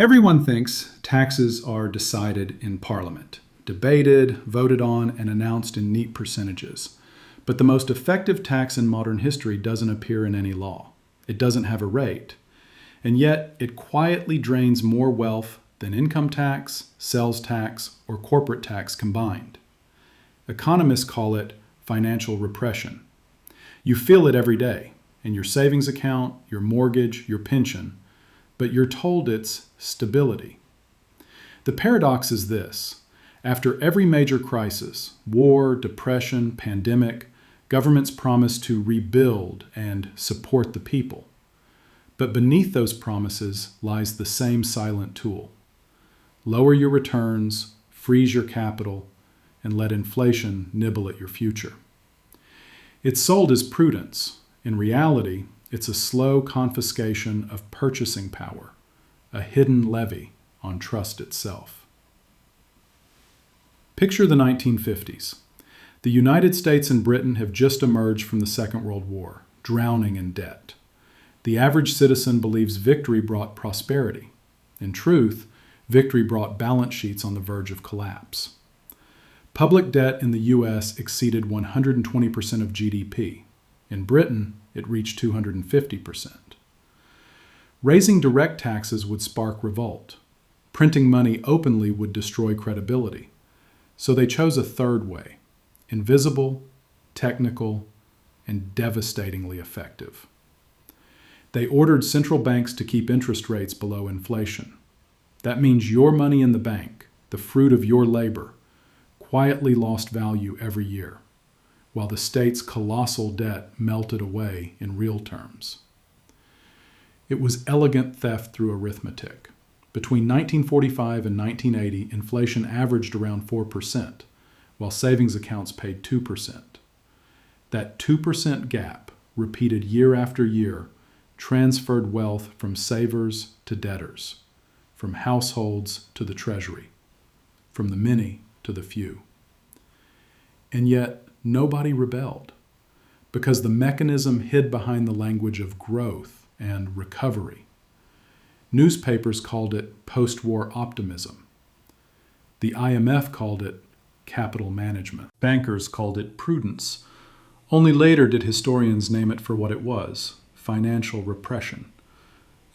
Everyone thinks taxes are decided in Parliament, debated, voted on, and announced in neat percentages. But the most effective tax in modern history doesn't appear in any law. It doesn't have a rate. And yet, it quietly drains more wealth than income tax, sales tax, or corporate tax combined. Economists call it financial repression. You feel it every day, in your savings account, your mortgage, your pension, but you're told it's stability. The paradox is this. After every major crisis, war, depression, pandemic, governments promise to rebuild and support the people. But beneath those promises lies the same silent tool. Lower your returns, freeze your capital, and let inflation nibble at your future. It's sold as prudence. In reality, it's a slow confiscation of purchasing power, a hidden levy on trust itself. Picture the 1950s. The United States and Britain have just emerged from the Second World War, drowning in debt. The average citizen believes victory brought prosperity. In truth, victory brought balance sheets on the verge of collapse. Public debt in the U.S. exceeded 120% of GDP. In Britain, it reached 250%. Raising direct taxes would spark revolt. Printing money openly would destroy credibility. So they chose a third way, invisible, technical, and devastatingly effective. They ordered central banks to keep interest rates below inflation. That means your money in the bank, the fruit of your labor, quietly lost value every year, while the state's colossal debt melted away in real terms. It was elegant theft through arithmetic. Between 1945 and 1980, inflation averaged around 4%, while savings accounts paid 2%. That 2% gap, repeated year after year, transferred wealth from savers to debtors, from households to the Treasury, from the many to the few. And yet, nobody rebelled, because the mechanism hid behind the language of growth and recovery. Newspapers called it post-war optimism. The IMF called it capital management. Bankers called it prudence. Only later did historians name it for what it was, financial repression.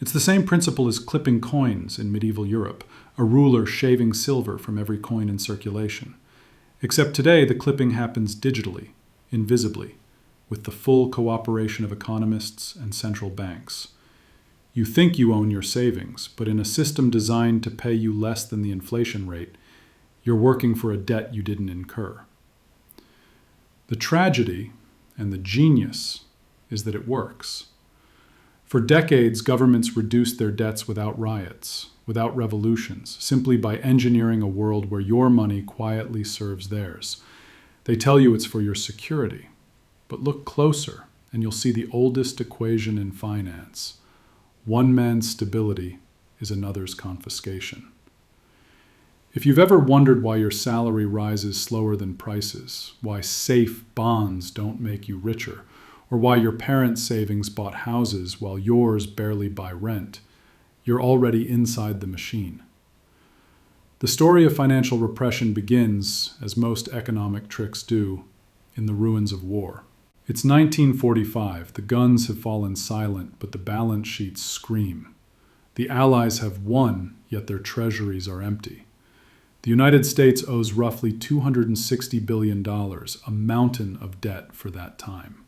It's the same principle as clipping coins in medieval Europe, a ruler shaving silver from every coin in circulation. Except today, the clipping happens digitally, invisibly, with the full cooperation of economists and central banks. You think you own your savings, but in a system designed to pay you less than the inflation rate, you're working for a debt you didn't incur. The tragedy and the genius is that it works. For decades, governments reduced their debts without riots, without revolutions, simply by engineering a world where your money quietly serves theirs. They tell you it's for your security, but look closer and you'll see the oldest equation in finance. One man's stability is another's confiscation. If you've ever wondered why your salary rises slower than prices, why safe bonds don't make you richer, or why your parents' savings bought houses while yours barely buy rent, you're already inside the machine. The story of financial repression begins, as most economic tricks do, in the ruins of war. It's 1945. The guns have fallen silent, but the balance sheets scream. The Allies have won, yet their treasuries are empty. The United States owes roughly $260 billion, a mountain of debt for that time.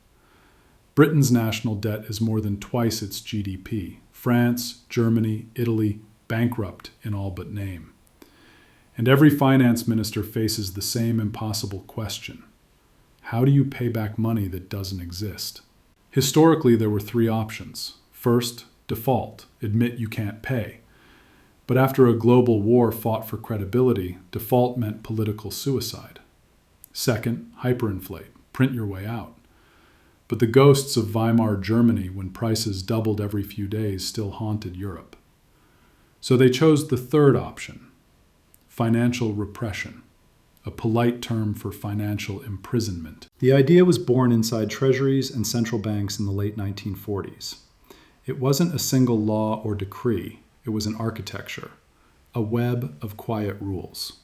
Britain's national debt is more than twice its GDP. France, Germany, Italy, bankrupt in all but name. And every finance minister faces the same impossible question. How do you pay back money that doesn't exist? Historically, there were three options. First, default, admit you can't pay. But after a global war fought for credibility, default meant political suicide. Second, hyperinflate, print your way out. But the ghosts of Weimar Germany, when prices doubled every few days, still haunted Europe. So they chose the third option, financial repression, a polite term for financial imprisonment. The idea was born inside treasuries and central banks in the late 1940s. It wasn't a single law or decree. It was an architecture, a web of quiet rules.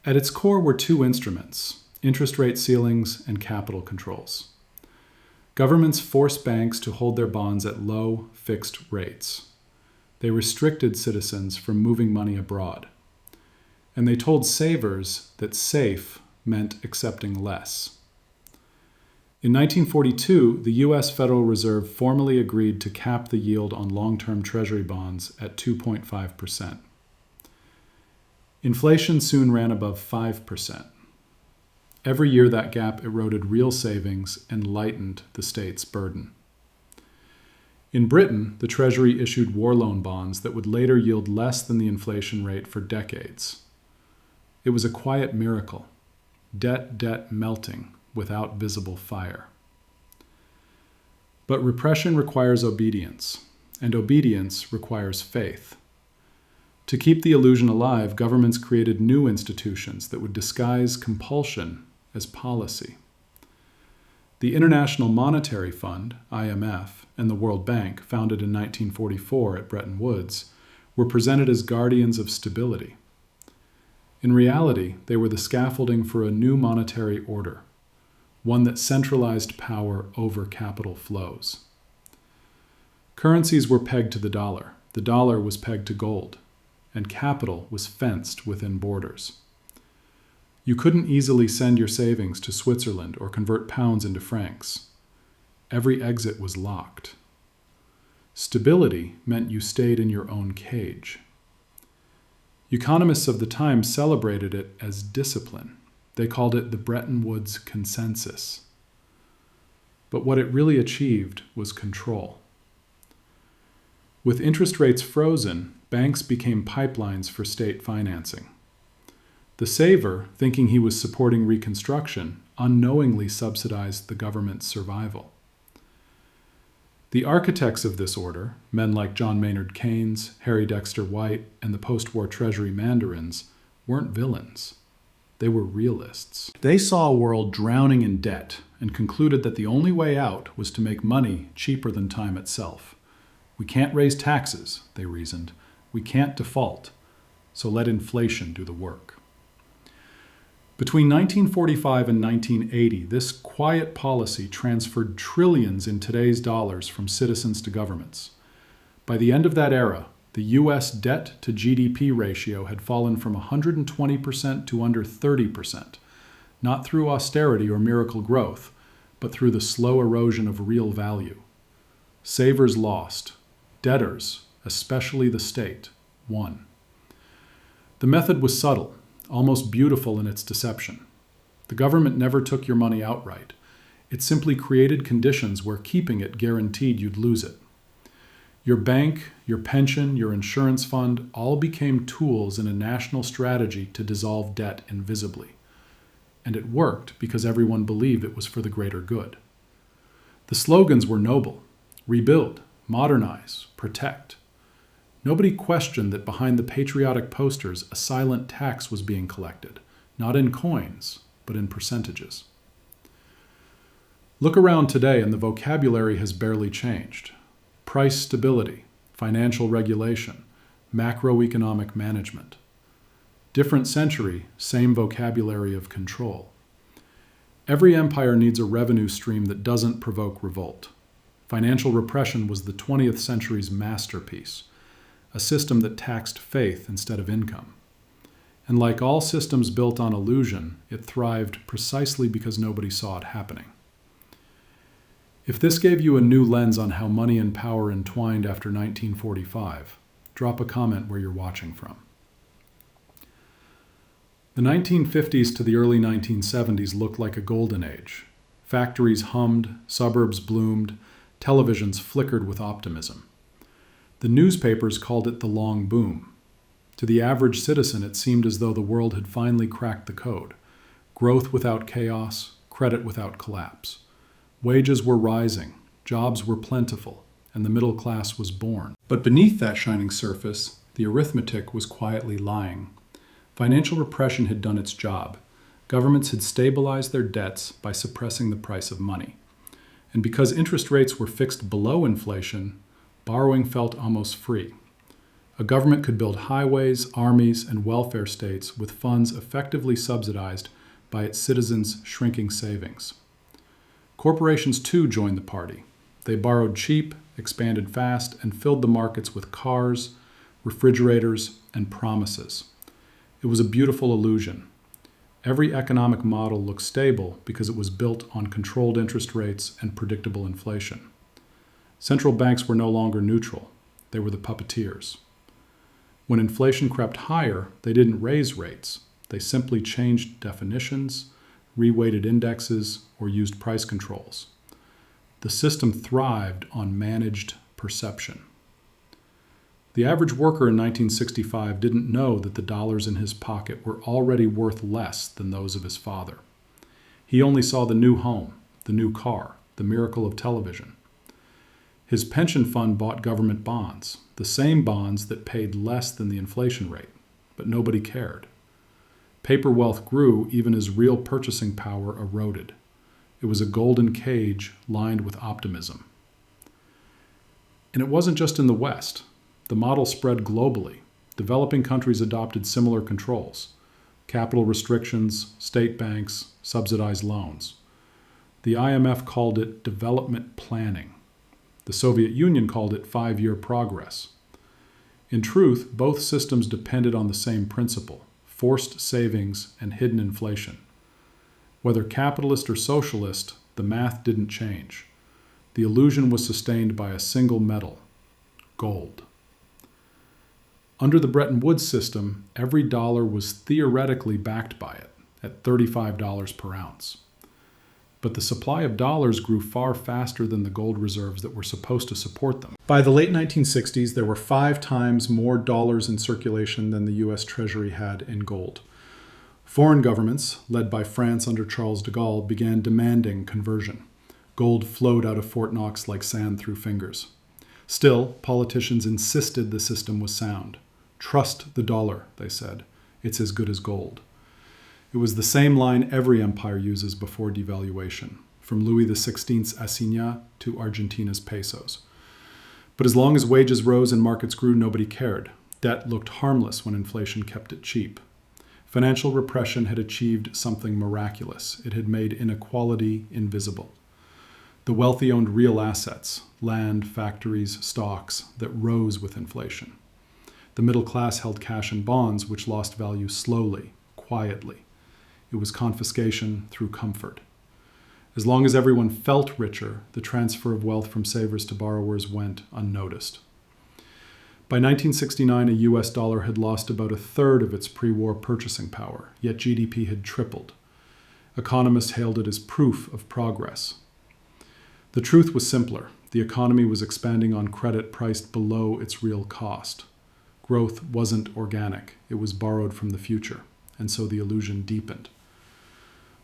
At its core were two instruments: interest rate ceilings and capital controls. Governments forced banks to hold their bonds at low, fixed rates. They restricted citizens from moving money abroad. And they told savers that safe meant accepting less. In 1942, the U.S. Federal Reserve formally agreed to cap the yield on long-term Treasury bonds at 2.5%. Inflation soon ran above 5%. Every year that gap eroded real savings and lightened the state's burden. In Britain, the Treasury issued war loan bonds that would later yield less than the inflation rate for decades. It was a quiet miracle, debt melting without visible fire. But repression requires obedience, and obedience requires faith. To keep the illusion alive, governments created new institutions that would disguise compulsion as policy. The International Monetary Fund, IMF, and the World Bank, founded in 1944 at Bretton Woods, were presented as guardians of stability. In reality, they were the scaffolding for a new monetary order, one that centralized power over capital flows. Currencies were pegged to the dollar was pegged to gold, and capital was fenced within borders. You couldn't easily send your savings to Switzerland or convert pounds into francs. Every exit was locked. Stability meant you stayed in your own cage. Economists of the time celebrated it as discipline. They called it the Bretton Woods consensus. But what it really achieved was control. With interest rates frozen, banks became pipelines for state financing. The saver, thinking he was supporting Reconstruction, unknowingly subsidized the government's survival. The architects of this order, men like John Maynard Keynes, Harry Dexter White, and the post-war Treasury mandarins, weren't villains. They were realists. They saw a world drowning in debt and concluded that the only way out was to make money cheaper than time itself. We can't raise taxes, they reasoned. We can't default, so let inflation do the work. Between 1945 and 1980, this quiet policy transferred trillions in today's dollars from citizens to governments. By the end of that era, the U.S. debt to GDP ratio had fallen from 120% to under 30%, not through austerity or miracle growth, but through the slow erosion of real value. Savers lost. Debtors, especially the state, won. The method was subtle, almost beautiful in its deception. The government never took your money outright. It simply created conditions where keeping it guaranteed you'd lose it. Your bank, your pension, your insurance fund all became tools in a national strategy to dissolve debt invisibly. And it worked because everyone believed it was for the greater good. The slogans were noble: rebuild, modernize, protect. Nobody questioned that behind the patriotic posters, a silent tax was being collected, not in coins, but in percentages. Look around today and the vocabulary has barely changed. Price stability, financial regulation, macroeconomic management. Different century, same vocabulary of control. Every empire needs a revenue stream that doesn't provoke revolt. Financial repression was the 20th century's masterpiece, a system that taxed faith instead of income. And like all systems built on illusion, it thrived precisely because nobody saw it happening. If this gave you a new lens on how money and power entwined after 1945, drop a comment where you're watching from. The 1950s to the early 1970s looked like a golden age. Factories hummed, suburbs bloomed, televisions flickered with optimism. The newspapers called it the long boom. To the average citizen, it seemed as though the world had finally cracked the code. Growth without chaos, credit without collapse. Wages were rising, jobs were plentiful, and the middle class was born. But beneath that shining surface, the arithmetic was quietly lying. Financial repression had done its job. Governments had stabilized their debts by suppressing the price of money. And because interest rates were fixed below inflation, borrowing felt almost free. A government could build highways, armies, and welfare states with funds effectively subsidized by its citizens' shrinking savings. Corporations too joined the party. They borrowed cheap, expanded fast, and filled the markets with cars, refrigerators, and promises. It was a beautiful illusion. Every economic model looked stable because it was built on controlled interest rates and predictable inflation. Central banks were no longer neutral. They were the puppeteers. When inflation crept higher, they didn't raise rates. They simply changed definitions, reweighted indexes, or used price controls. The system thrived on managed perception. The average worker in 1965 didn't know that the dollars in his pocket were already worth less than those of his father. He only saw the new home, the new car, the miracle of television. His pension fund bought government bonds, the same bonds that paid less than the inflation rate, but nobody cared. Paper wealth grew even as real purchasing power eroded. It was a golden cage lined with optimism. And it wasn't just in the West. The model spread globally. Developing countries adopted similar controls: capital restrictions, state banks, subsidized loans. The IMF called it development planning. The Soviet Union called it five-year progress. In truth, both systems depended on the same principle: forced savings and hidden inflation. Whether capitalist or socialist, the math didn't change. The illusion was sustained by a single metal: gold. Under the Bretton Woods system, every dollar was theoretically backed by it, at $35 per ounce. But the supply of dollars grew far faster than the gold reserves that were supposed to support them. By the late 1960s, there were 5 times more dollars in circulation than the U.S. Treasury had in gold. Foreign governments, led by France under Charles de Gaulle, began demanding conversion. Gold flowed out of Fort Knox like sand through fingers. Still, politicians insisted the system was sound. Trust the dollar, they said. It's as good as gold. It was the same line every empire uses before devaluation, from Louis XVI's assignats to Argentina's pesos. But as long as wages rose and markets grew, nobody cared. Debt looked harmless when inflation kept it cheap. Financial repression had achieved something miraculous. It had made inequality invisible. The wealthy owned real assets, land, factories, stocks, that rose with inflation. The middle class held cash and bonds, which lost value slowly, quietly. It was confiscation through comfort. As long as everyone felt richer, the transfer of wealth from savers to borrowers went unnoticed. By 1969, a US dollar had lost about a third of its pre-war purchasing power, yet GDP had tripled. Economists hailed it as proof of progress. The truth was simpler. The economy was expanding on credit priced below its real cost. Growth wasn't organic. It was borrowed from the future, and so the illusion deepened.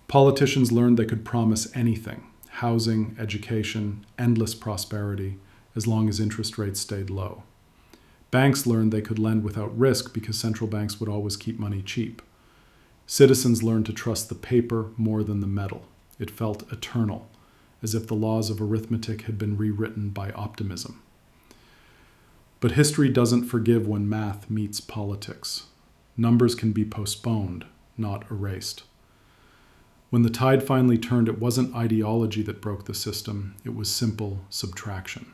Politicians learned they could promise anything: housing, education, endless prosperity, as long as interest rates stayed low. Banks learned they could lend without risk because central banks would always keep money cheap. Citizens learned to trust the paper more than the metal. It felt eternal, as if the laws of arithmetic had been rewritten by optimism. But history doesn't forgive when math meets politics. Numbers can be postponed, not erased. When the tide finally turned, it wasn't ideology that broke the system. It was simple subtraction.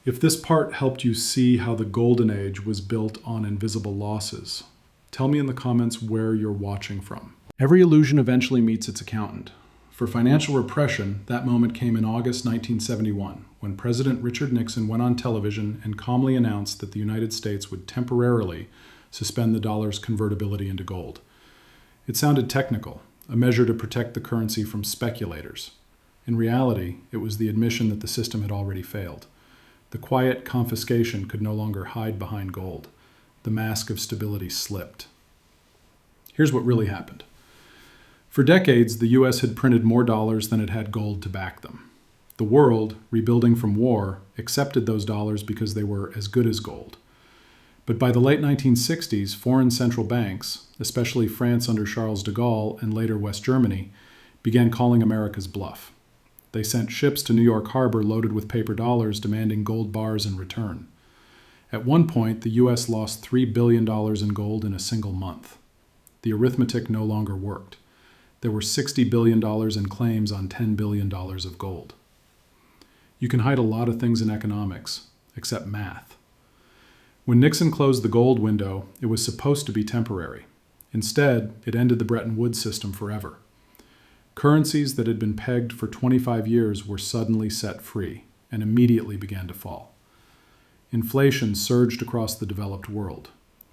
If this part helped you see how the Golden Age was built on invisible losses, tell me in the comments where you're watching from. Every illusion eventually meets its accountant. For financial repression, that moment came in August 1971, when President Richard Nixon went on television and calmly announced that the United States would temporarily suspend the dollar's convertibility into gold. It sounded technical, a measure to protect the currency from speculators. In reality, it was the admission that the system had already failed. The quiet confiscation could no longer hide behind gold. The mask of stability slipped. Here's what really happened. For decades, the U.S. had printed more dollars than it had gold to back them. The world, rebuilding from war, accepted those dollars because they were as good as gold. But by the late 1960s, foreign central banks, especially France under Charles de Gaulle and later West Germany, began calling America's bluff. They sent ships to New York Harbor loaded with paper dollars demanding gold bars in return. At one point, the U.S. lost $3 billion in gold in a single month. The arithmetic no longer worked. There were $60 billion in claims on $10 billion of gold. You can hide a lot of things in economics, except math. When Nixon closed the gold window, it was supposed to be temporary. Instead, it ended the Bretton Woods system forever. Currencies that had been pegged for 25 years were suddenly set free and immediately began to fall. Inflation surged across the developed world.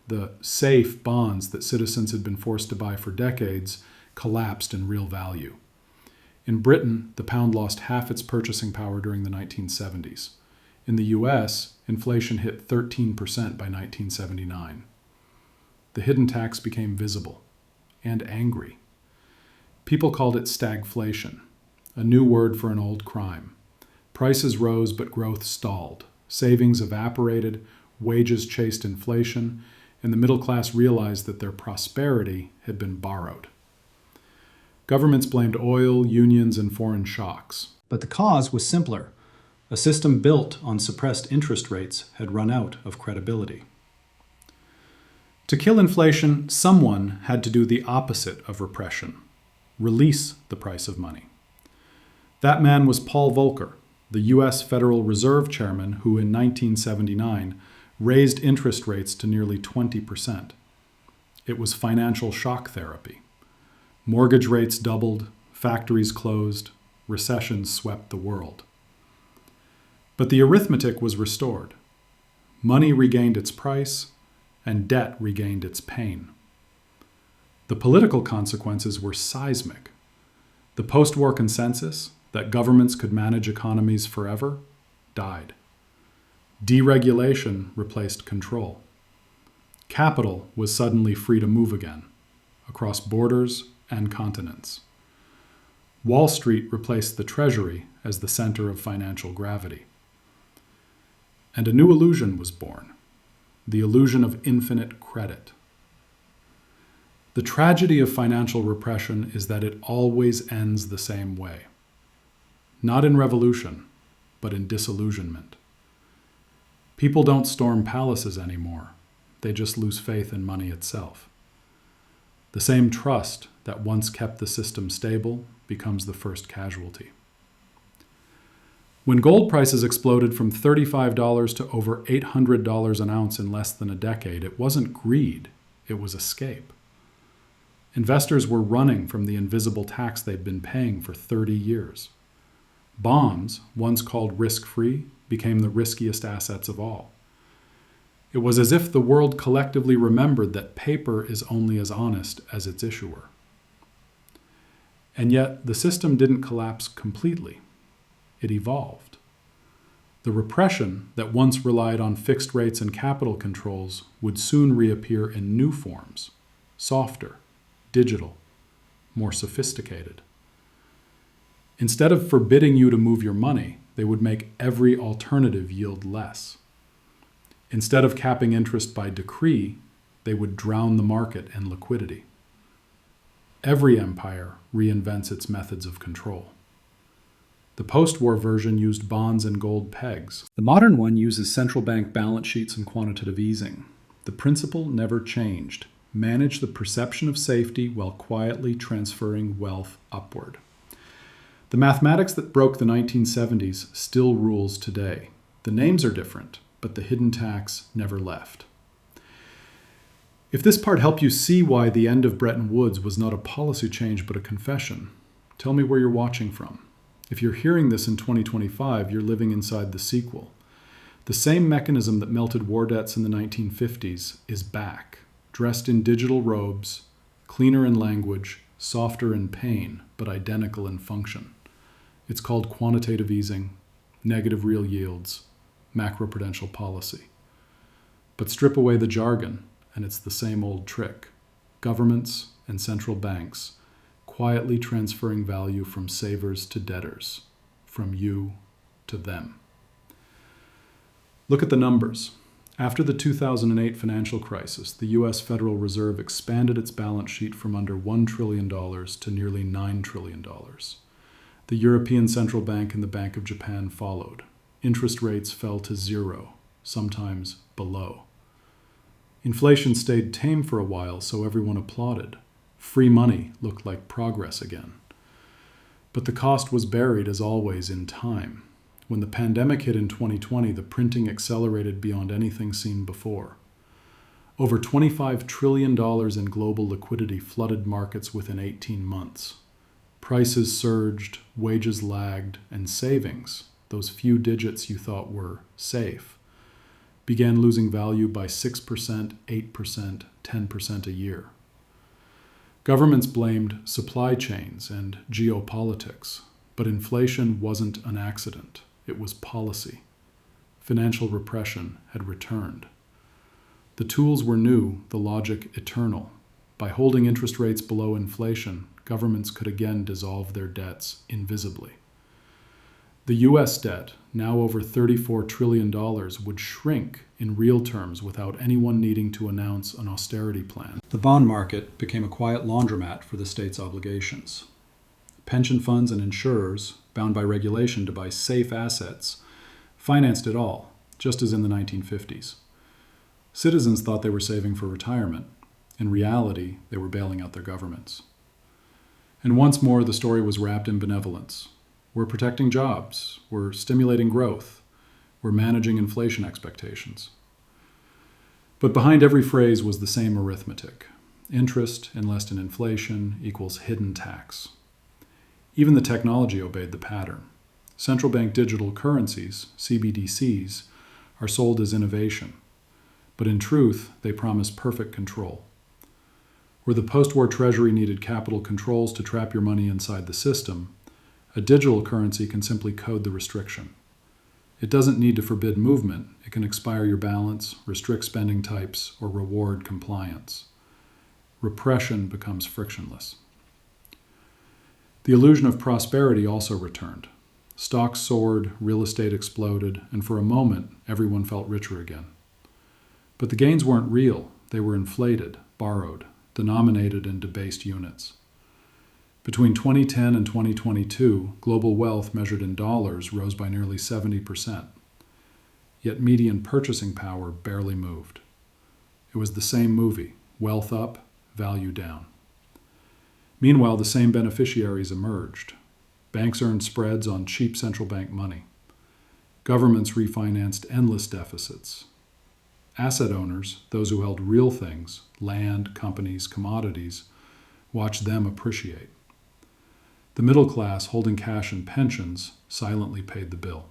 The safe bonds that citizens had been forced to buy for decades collapsed in real value. In Britain, the pound lost half its purchasing power during the 1970s. In the US, inflation hit 13% by 1979. The hidden tax became visible and angry. People called it stagflation, a new word for an old crime. Prices rose, but growth stalled. Savings evaporated, wages chased inflation, and the middle class realized that their prosperity had been borrowed. Governments blamed oil, unions, and foreign shocks. But the cause was simpler. A system built on suppressed interest rates had run out of credibility. To kill inflation, someone had to do the opposite of repression: release the price of money. That man was Paul Volcker, the U.S. Federal Reserve Chairman who in 1979 raised interest rates to nearly 20%. It was financial shock therapy. Mortgage rates doubled, factories closed, recessions swept the world. But the arithmetic was restored. Money regained its price, and debt regained its pain. The political consequences were seismic. The post-war consensus that governments could manage economies forever died. Deregulation replaced control. Capital was suddenly free to move again, across borders and continents. Wall Street replaced the Treasury as the center of financial gravity. And a new illusion was born, the illusion of infinite credit. The tragedy of financial repression is that it always ends the same way. Not in revolution, but in disillusionment. People don't storm palaces anymore. They just lose faith in money itself. The same trust that once kept the system stable becomes the first casualty. When gold prices exploded from $35 to over $800 an ounce in less than a decade, it wasn't greed, it was escape. Investors were running from the invisible tax they'd been paying for 30 years. Bonds, once called risk-free, became the riskiest assets of all. It was as if the world collectively remembered that paper is only as honest as its issuer. And yet, the system didn't collapse completely. It evolved. The repression that once relied on fixed rates and capital controls would soon reappear in new forms, softer, digital, more sophisticated. Instead of forbidding you to move your money, they would make every alternative yield less. Instead of capping interest by decree, they would drown the market in liquidity. Every empire reinvents its methods of control. The post-war version used bonds and gold pegs. The modern one uses central bank balance sheets and quantitative easing. The principle never changed: manage the perception of safety while quietly transferring wealth upward. The mathematics that broke the 1970s still rules today. The names are different, but the hidden tax never left. If this part helped you see why the end of Bretton Woods was not a policy change but a confession, tell me where you're watching from. If you're hearing this in 2025, you're living inside the sequel. The same mechanism that melted war debts in the 1950s is back, dressed in digital robes, cleaner in language, softer in pain, but identical in function. It's called quantitative easing, negative real yields, macroprudential policy. But strip away the jargon, and it's the same old trick. Governments and central banks quietly transferring value from savers to debtors, from you to them. Look at the numbers. After the 2008 financial crisis, the U.S. Federal Reserve expanded its balance sheet from under $1 trillion to nearly $9 trillion. The European Central Bank and the Bank of Japan followed. Interest rates fell to zero, sometimes below. Inflation stayed tame for a while, so everyone applauded. Free money looked like progress again. But the cost was buried, as always, in time. When the pandemic hit in 2020, the printing accelerated beyond anything seen before. Over $25 trillion in global liquidity flooded markets within 18 months. Prices surged, wages lagged, and savings, those few digits you thought were safe, began losing value by 6%, 8%, 10% a year. Governments blamed supply chains and geopolitics, but inflation wasn't an accident. It was policy. Financial repression had returned. The tools were new, the logic eternal. By holding interest rates below inflation, governments could again dissolve their debts invisibly. The U.S. debt, now over $34 trillion, would shrink in real terms without anyone needing to announce an austerity plan. The bond market became a quiet laundromat for the state's obligations. Pension funds and insurers, bound by regulation to buy safe assets, financed it all, just as in the 1950s. Citizens thought they were saving for retirement. In reality, they were bailing out their governments. And once more, the story was wrapped in benevolence. We're protecting jobs. We're stimulating growth. We're managing inflation expectations. But behind every phrase was the same arithmetic. Interest enlessed in inflation equals hidden tax. Even the technology obeyed the pattern. Central bank digital currencies, CBDCs, are sold as innovation. But in truth, they promise perfect control. Where the post-war treasury needed capital controls to trap your money inside the system, a digital currency can simply code the restriction. It doesn't need to forbid movement. It can expire your balance, restrict spending types, or reward compliance. Repression becomes frictionless. The illusion of prosperity also returned. Stocks soared, real estate exploded, and for a moment, everyone felt richer again. But the gains weren't real. They were inflated, borrowed, denominated in debased units. Between 2010 and 2022, global wealth measured in dollars rose by nearly 70%. Yet median purchasing power barely moved. It was the same movie, wealth up, value down. Meanwhile, the same beneficiaries emerged. Banks earned spreads on cheap central bank money. Governments refinanced endless deficits. Asset owners, those who held real things, land, companies, commodities, watched them appreciate. The middle class, holding cash and pensions, silently paid the bill.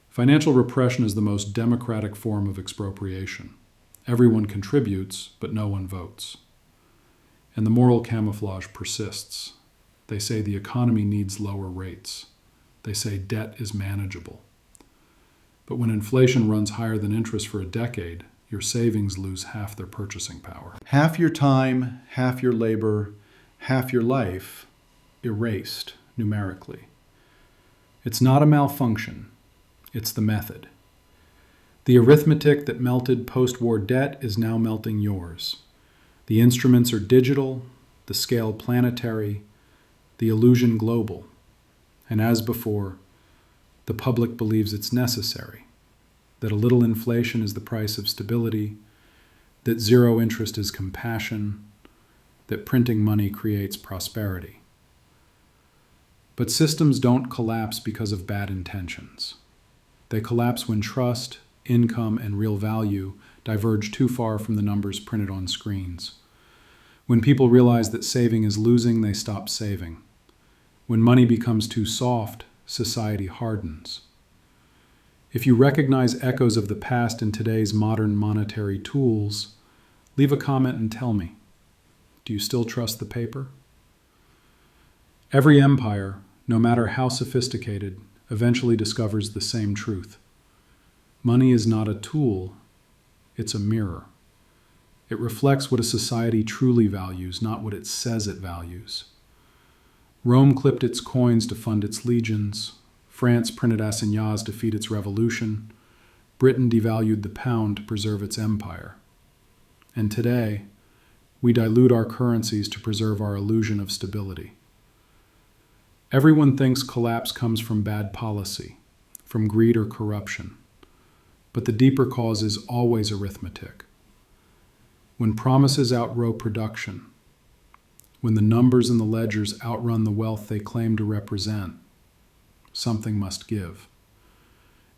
Financial repression is the most democratic form of expropriation. Everyone contributes, but no one votes. And the moral camouflage persists. They say the economy needs lower rates. They say debt is manageable. But when inflation runs higher than interest for a decade, your savings lose half their purchasing power. Half your time, half your labor, half your life erased numerically. It's not a malfunction. It's the method. The arithmetic that melted post-war debt is now melting yours. The instruments are digital, the scale planetary, the illusion global. And as before, the public believes it's necessary, that a little inflation is the price of stability, that zero interest is compassion, that printing money creates prosperity. But systems don't collapse because of bad intentions. They collapse when trust, income, and real value diverge too far from the numbers printed on screens. When people realize that saving is losing, they stop saving. When money becomes too soft, society hardens. If you recognize echoes of the past in today's modern monetary tools, leave a comment and tell me. Do you still trust the paper? Every empire, no matter how sophisticated, eventually discovers the same truth. Money is not a tool, it's a mirror. It reflects what a society truly values, not what it says it values. Rome clipped its coins to fund its legions. France printed assignats to feed its revolution. Britain devalued the pound to preserve its empire. And today, we dilute our currencies to preserve our illusion of stability. Everyone thinks collapse comes from bad policy, from greed or corruption. But the deeper cause is always arithmetic. When promises outgrow production, when the numbers in the ledgers outrun the wealth they claim to represent, something must give.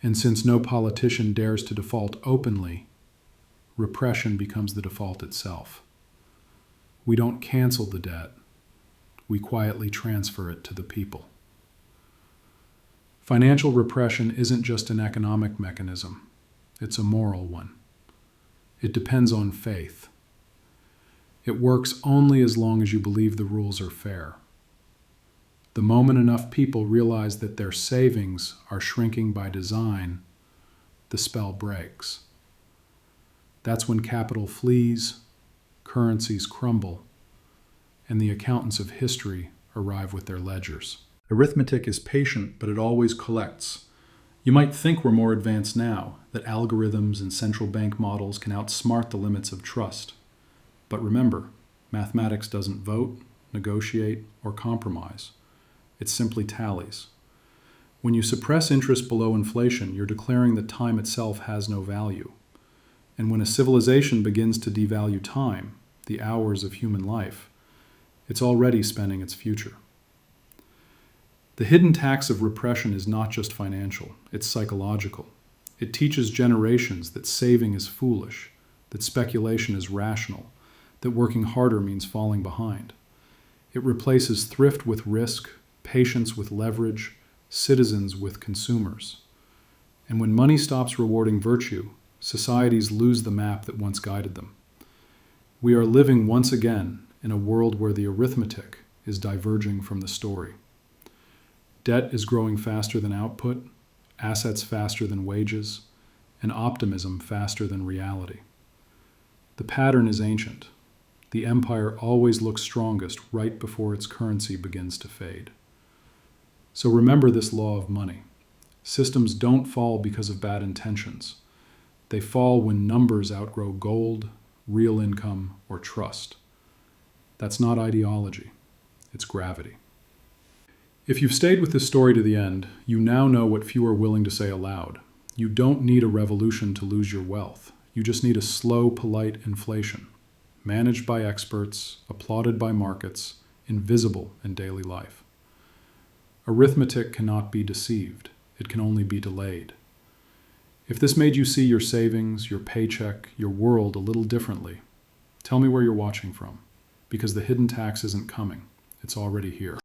And since no politician dares to default openly, repression becomes the default itself. We don't cancel the debt. We quietly transfer it to the people. Financial repression isn't just an economic mechanism. It's a moral one. It depends on faith. It works only as long as you believe the rules are fair. The moment enough people realize that their savings are shrinking by design, the spell breaks. That's when capital flees, currencies crumble, and the accountants of history arrive with their ledgers. Arithmetic is patient, but it always collects. You might think we're more advanced now, that algorithms and central bank models can outsmart the limits of trust. But remember, mathematics doesn't vote, negotiate, or compromise. It simply tallies. When you suppress interest below inflation, you're declaring that time itself has no value. And when a civilization begins to devalue time, the hours of human life, it's already spending its future. The hidden tax of repression is not just financial, it's psychological. It teaches generations that saving is foolish, that speculation is rational, that working harder means falling behind. It replaces thrift with risk, patience with leverage, citizens with consumers. And when money stops rewarding virtue, societies lose the map that once guided them. We are living once again in a world where the arithmetic is diverging from the story. Debt is growing faster than output, assets faster than wages, and optimism faster than reality. The pattern is ancient. The empire always looks strongest right before its currency begins to fade. So remember this law of money. Systems don't fall because of bad intentions. They fall when numbers outgrow gold, real income, or trust. That's not ideology. It's gravity. If you've stayed with this story to the end, you now know what few are willing to say aloud. You don't need a revolution to lose your wealth. You just need a slow, polite inflation, managed by experts, applauded by markets, invisible in daily life. Arithmetic cannot be deceived. It can only be delayed. If this made you see your savings, your paycheck, your world a little differently, tell me where you're watching from, because the hidden tax isn't coming. It's already here.